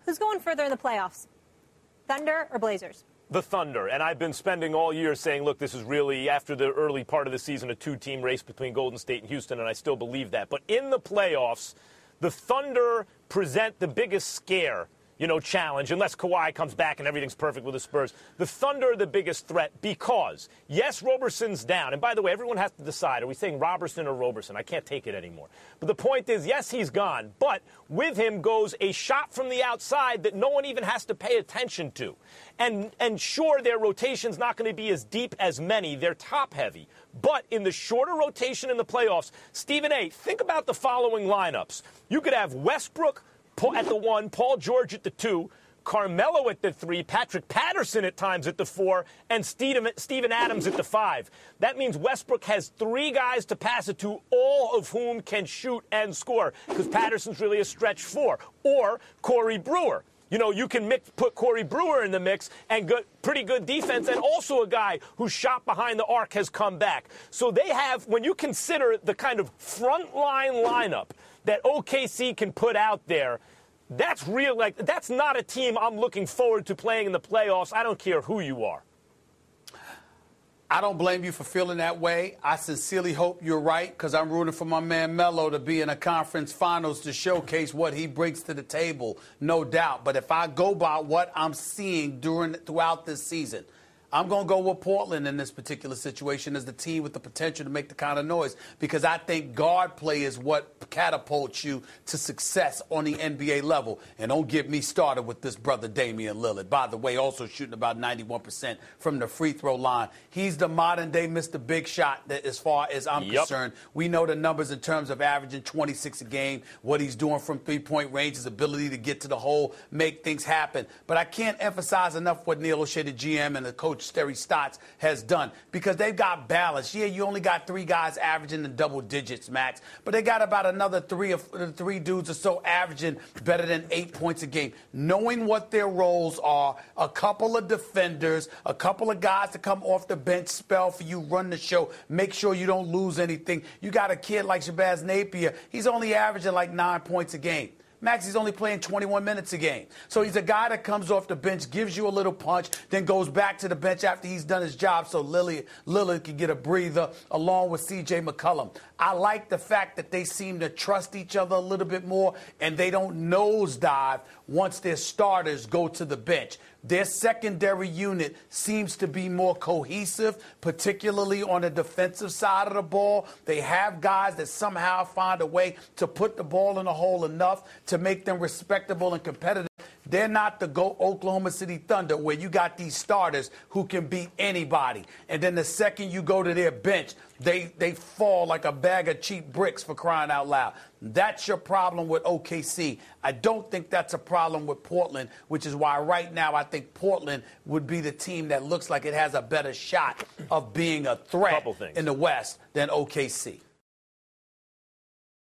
Who's going further in the playoffs? Thunder or Blazers? The Thunder. And I've been spending all year saying, look, this is really, after the early part of the season, a two-team race between Golden State and Houston, and I still believe that. But in the playoffs, the Thunder present the biggest scare, challenge, unless Kawhi comes back and everything's perfect with the Spurs. The Thunder are the biggest threat because, yes, Roberson's down. And by the way, everyone has to decide, are we saying Roberson or Roberson? I can't take it anymore. But the point is, yes, he's gone. But with him goes a shot from the outside that no one even has to pay attention to. And sure, their rotation's not going to be as deep as many. They're top-heavy. But in the shorter rotation in the playoffs, Stephen A., think about the following lineups. You could have Westbrook at the 1, Paul George at the 2, Carmelo at the 3, Patrick Patterson at times at the 4, and Steven Adams at the 5. That means Westbrook has 3 guys to pass it to, all of whom can shoot and score, because Patterson's really a stretch 4. Or Corey Brewer. You can put Corey Brewer in the mix and pretty good defense, and also a guy whose shot behind the arc has come back. So they have, when you consider the kind of frontline lineup that OKC can put out there, that's real. That's not a team I'm looking forward to playing in the playoffs. I don't care who you are. I don't blame you for feeling that way. I sincerely hope you're right, because I'm rooting for my man Melo to be in a conference finals to showcase what he brings to the table, no doubt. But if I go by what I'm seeing throughout this season, I'm going to go with Portland in this particular situation as the team with the potential to make the kind of noise, because I think guard play is what catapults you to success on the NBA level. And don't get me started with this brother Damian Lillard. By the way, also shooting about 91% from the free throw line. He's the modern-day Mr. Big Shot as far as I'm concerned. We know the numbers in terms of averaging 26 a game, what he's doing from three-point range, his ability to get to the hole, make things happen. But I can't emphasize enough what Neil O'Shea, the GM, and the coach Terry Stotts has done, because they've got balance. Yeah, you only got 3 guys averaging in double digits, Max, but they got about another 3 dudes or so averaging better than 8 points a game. Knowing what their roles are, a couple of defenders, a couple of guys to come off the bench, spell for you, run the show, make sure you don't lose anything. You got a kid like Shabazz Napier. He's only averaging like 9 points a game. Max, he's only playing 21 minutes a game. So he's a guy that comes off the bench, gives you a little punch, then goes back to the bench after he's done his job so Lillard can get a breather along with C.J. McCollum. I like the fact that they seem to trust each other a little bit more, and they don't nosedive once their starters go to the bench. Their secondary unit seems to be more cohesive, particularly on the defensive side of the ball. They have guys that somehow find a way to put the ball in the hole enough to make them respectable and competitive. They're not the Oklahoma City Thunder, where you got these starters who can beat anybody. And then the second you go to their bench, they fall like a bag of cheap bricks, for crying out loud. That's your problem with OKC. I don't think that's a problem with Portland, which is why right now I think Portland would be the team that looks like it has a better shot of being a threat in the West than OKC.